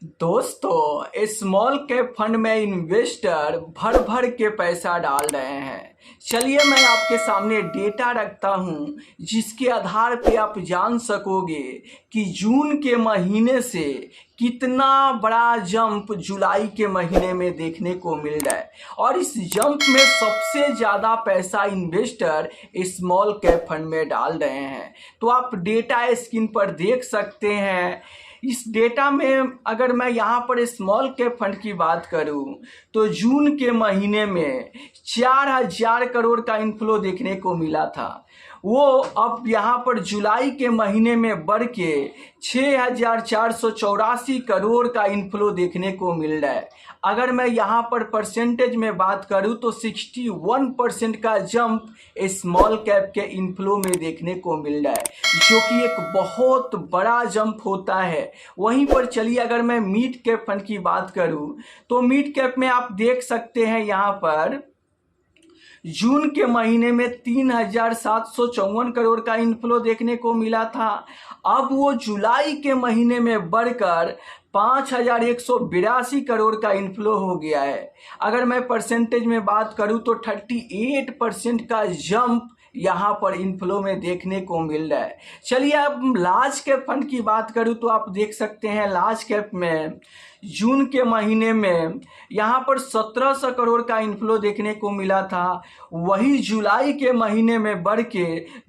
दोस्तों, small cap fund में investor भर भर के पैसा डाल रहे हैं। चलिए मैं आपके सामने डेटा रखता हूं जिसके आधार पे आप जान सकोगे कि जून के महीने से कितना बड़ा जंप जुलाई के महीने में देखने को मिल रहा है। और इस जंप में सबसे ज़्यादा पैसा इन्वेस्टर स्मॉल कैप फंड में डाल रहे हैं। तो आप डेटा स्क्रीन पर देख सकते हैं। इस डेटा में अगर मैं यहाँ पर स्मॉल कैप फंड की बात करूँ तो जून के महीने में 4,000 करोड़ का इनफ्लो देखने को मिला था। वो अब यहाँ पर जुलाई के महीने में बढ़ के 6,484 करोड़ का इनफ्लो देखने को मिल रहा है। अगर मैं यहाँ पर परसेंटेज में बात करूँ तो 61% का जंप स्मॉल कैप के इनफ्लो में देखने को मिल रहा है, जो कि एक बहुत बड़ा जंप होता है। वहीं पर चलिए अगर मैं मिड कैप फंड की बात करूँ तो मिड कैप में आप देख सकते हैं यहाँ पर जून के महीने में 3,754 करोड़ का इनफ्लो देखने को मिला था। अब वो जुलाई के महीने में बढ़कर 5,182 करोड़ का इनफ्लो हो गया है। अगर मैं परसेंटेज में बात करूं तो 38% का जंप यहाँ पर इनफ्लो में देखने को मिल रहा है। चलिए अब लार्ज कैप फंड की बात करूँ तो आप देख सकते हैं लार्ज कैप में जून के महीने में यहाँ पर 1,700 करोड़ का इनफ्लो देखने को मिला था। वही जुलाई के महीने में बढ़ के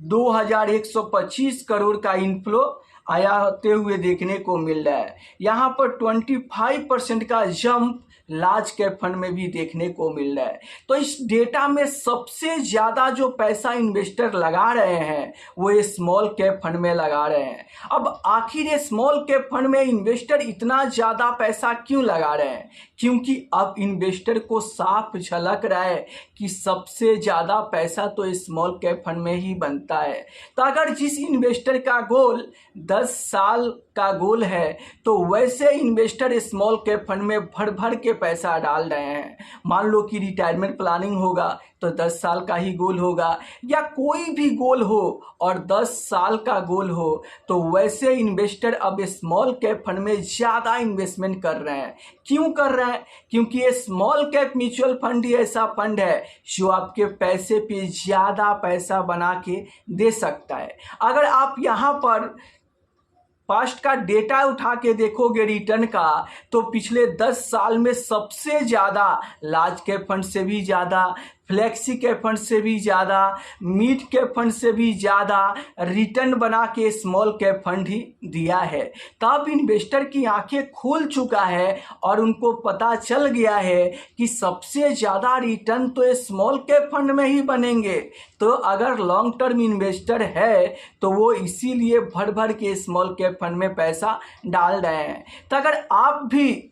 2,125 करोड़ का इनफ्लो आते हुए देखने को मिल रहा है। यहाँ पर 25% का जंप लार्ज कैप फंड में भी देखने को मिल रहा है। तो इस डेटा में सबसे ज़्यादा जो पैसा इन्वेस्टर लगा रहे हैं वो ये स्मॉल कैप फंड में लगा रहे हैं। अब आखिर ये स्मॉल कैप फंड में इन्वेस्टर इतना ज़्यादा पैसा क्यों लगा रहे हैं? क्योंकि अब इन्वेस्टर को साफ झलक रहा है कि सबसे ज़्यादा पैसा तो स्मॉल कैप फंड में ही बनता है। तो अगर जिस इन्वेस्टर का गोल 10 साल का गोल है तो वैसे इन्वेस्टर स्मॉल कैप फंड में भर भर के पैसा डाल रहे हैं। मान लो कि रिटायरमेंट प्लानिंग होगा तो 10 साल का ही गोल होगा, या कोई भी गोल हो और 10 साल का गोल हो तो वैसे इन्वेस्टर अब स्मॉल कैप फंड में ज़्यादा इन्वेस्टमेंट कर रहे हैं। क्यों कर रहे हैं? क्योंकि ये स्मॉल कैप म्यूचुअल फंड ही ऐसा फंड है जो आपके पैसे पे ज़्यादा पैसा बना के दे सकता है। अगर आप यहाँ पर पास्ट का डेटा उठा के देखोगे रिटर्न का तो पिछले 10 साल में सबसे ज़्यादा लार्ज कैप फंड से भी ज़्यादा, फ्लेक्सी कैप फंड से भी ज़्यादा, मिड कैप फंड से भी ज़्यादा रिटर्न बना के स्मॉल कैप फंड ही दिया है। तब इन्वेस्टर की आंखें खुल चुका है और उनको पता चल गया है कि सबसे ज़्यादा रिटर्न तो स्मॉल कैप फंड में ही बनेंगे। तो अगर लॉन्ग टर्म इन्वेस्टर है तो वो इसीलिए भर भर के स्मॉल कैप फंड में पैसा डाल रहे हैं। तो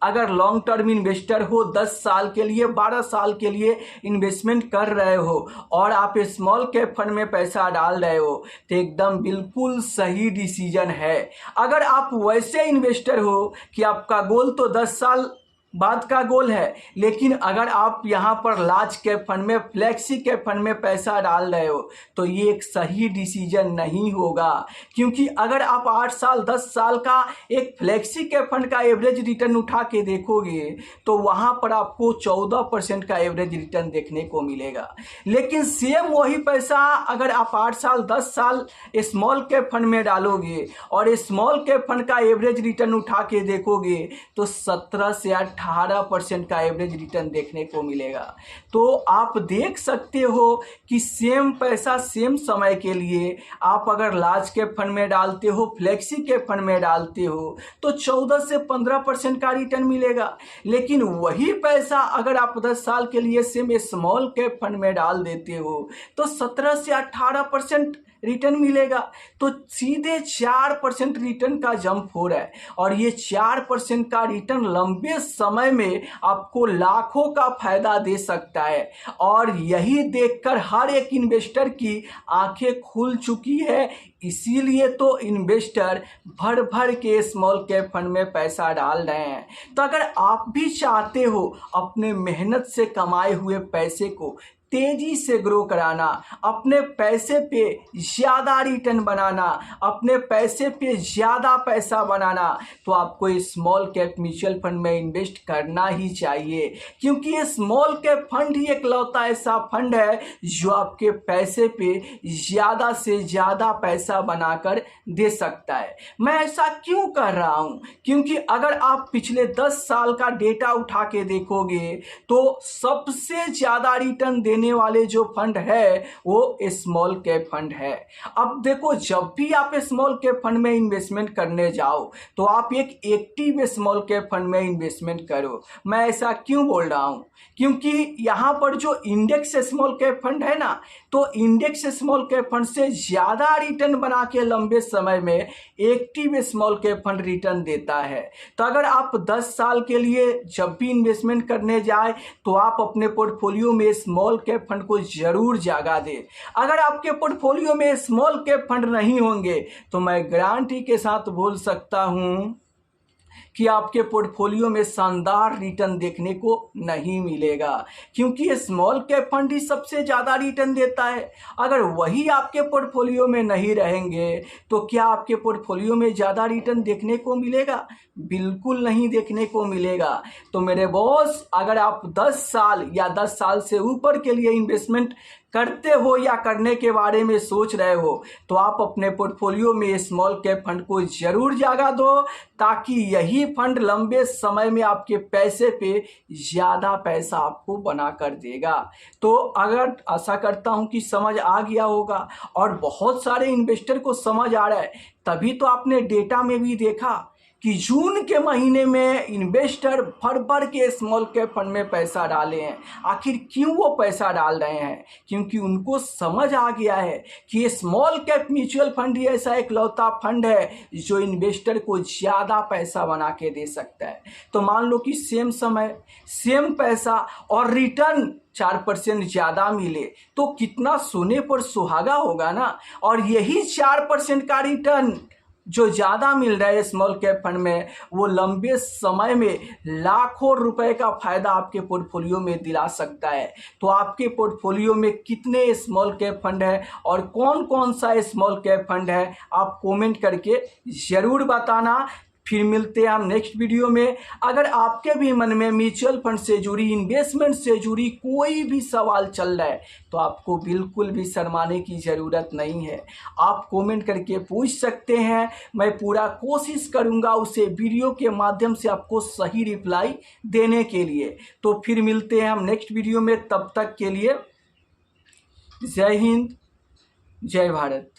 अगर लॉन्ग टर्म इन्वेस्टर हो, 10 साल के लिए, 12 साल के लिए इन्वेस्टमेंट कर रहे हो और आप स्मॉल कैप फंड में पैसा डाल रहे हो तो एकदम बिल्कुल सही डिसीजन है। अगर आप वैसे इन्वेस्टर हो कि आपका गोल तो 10 साल बाद का गोल है, लेकिन अगर आप यहाँ पर लार्ज कैप फंड में, फ्लेक्सी कैप फंड में पैसा डाल रहे हो तो ये एक सही डिसीजन नहीं होगा। क्योंकि अगर आप 8 साल 10 साल का एक फ्लेक्सी कैप फंड का एवरेज रिटर्न उठा के देखोगे तो वहाँ पर आपको 14% का एवरेज रिटर्न देखने को मिलेगा। लेकिन सेम वही पैसा अगर आप 8 साल 10 साल स्मॉल कैप फंड में डालोगे और स्मॉल कैप फंड का एवरेज रिटर्न उठा के देखोगे तो 17 से 18% का एवरेज रिटर्न देखने को मिलेगा। तो आप देख सकते हो कि सेम पैसा सेम समय के लिए आप अगर लार्ज कैप फंड में डालते हो, फ्लेक्सी कैप फंड में डालते हो तो 14 से 15% का रिटर्न मिलेगा। लेकिन वही पैसा अगर आप 10 साल के लिए सेम स्मॉल कैप फंड में डाल देते हो तो 17 से 18% रिटर्न मिलेगा। तो सीधे 4% रिटर्न का जंप हो रहा है और ये 4% का रिटर्न लंबे समय में आपको लाखों का फायदा दे सकता है। और यही देखकर हर एक इन्वेस्टर की आंखें खुल चुकी है। इसीलिए तो इन्वेस्टर भर भर के स्मॉल कैप फंड में पैसा डाल रहे हैं। तो अगर आप भी चाहते हो अपने मेहनत से कमाए हुए पैसे को तेजी से ग्रो कराना, अपने पैसे पे ज़्यादा रिटर्न बनाना, अपने पैसे पे ज़्यादा पैसा बनाना, तो आपको स्मॉल कैप म्यूचुअल फंड में इन्वेस्ट करना ही चाहिए, क्योंकि ये स्मॉल कैप फंड ही एकलौता ऐसा फंड है जो आपके पैसे पे ज़्यादा से ज़्यादा पैसा बनाकर दे सकता है। मैं ऐसा क्यों कर रहा हूँ? क्योंकि अगर आप पिछले 10 साल का डेटा उठा के देखोगे तो सबसे ज़्यादा रिटर्न देने वाले जो फंड है वो स्मॉल कैप फंड है। अब देखो, जब भी आप स्मॉल कैप फंड में इन्वेस्टमेंट करने जाओ तो आप एक एक्टिव स्मॉल कैप फंड में इन्वेस्टमेंट करो। मैं ऐसा क्यों बोल रहा हूँ? क्योंकि यहाँ पर जो इंडेक्स स्मॉल कैप फंड है ना, तो इंडेक्स स्मॉल कैप फंड से ज़्यादा रिटर्न बना के लंबे समय में active small cap fund return देता है। तो अगर आप 10 साल के लिए जब भी इन्वेस्टमेंट करने जाए तो आप अपने पोर्टफोलियो में स्मॉल कैप फंड को जरूर जगह दें। अगर आपके पोर्टफोलियो में स्मॉल कैप फंड नहीं होंगे तो मैं गारंटी के साथ बोल सकता हूं कि आपके पोर्टफोलियो में शानदार रिटर्न देखने को नहीं मिलेगा, क्योंकि स्मॉल कैप फंड ही सबसे ज़्यादा रिटर्न देता है। अगर वही आपके पोर्टफोलियो में नहीं रहेंगे तो क्या आपके पोर्टफोलियो में ज़्यादा रिटर्न देखने को मिलेगा? बिल्कुल नहीं देखने को मिलेगा। तो मेरे बॉस, अगर आप 10 साल या 10 साल से ऊपर के लिए इन्वेस्टमेंट करते हो या करने के बारे में सोच रहे हो तो आप अपने पोर्टफोलियो में स्मॉल कैप फंड को जरूर जगह दो, ताकि यही फंड लंबे समय में आपके पैसे पे ज़्यादा पैसा आपको बना कर देगा। तो अगर आशा करता हूं कि समझ आ गया होगा, और बहुत सारे इन्वेस्टर को समझ आ रहा है, तभी तो आपने डेटा में भी देखा कि जून के महीने में इन्वेस्टर भर भर के स्मॉल कैप फंड में पैसा डाले हैं। आखिर क्यों वो पैसा डाल रहे हैं? क्योंकि उनको समझ आ गया है कि ये स्मॉल कैप म्यूचुअल फंड ही ऐसा एकलौता फंड है जो इन्वेस्टर को ज़्यादा पैसा बना के दे सकता है। तो मान लो कि सेम समय सेम पैसा और रिटर्न 4% ज़्यादा मिले तो कितना सोने पर सुहागा होगा ना। और यही 4% का रिटर्न जो ज़्यादा मिल रहा है स्मॉल कैप फंड में, वो लंबे समय में लाखों रुपए का फायदा आपके पोर्टफोलियो में दिला सकता है। तो आपके पोर्टफोलियो में कितने स्मॉल कैप फंड है और कौन कौन सा स्मॉल कैप फंड है, आप कमेंट करके ज़रूर बताना। फिर मिलते हैं हम नेक्स्ट वीडियो में। अगर आपके भी मन में म्यूचुअल फंड से जुड़ी, इन्वेस्टमेंट से जुड़ी कोई भी सवाल चल रहा है तो आपको बिल्कुल भी शर्माने की ज़रूरत नहीं है, आप कमेंट करके पूछ सकते हैं। मैं पूरा कोशिश करूंगा उसे वीडियो के माध्यम से आपको सही रिप्लाई देने के लिए। तो फिर मिलते हैं हम नेक्स्ट वीडियो में, तब तक के लिए जय हिंद, जय भारत।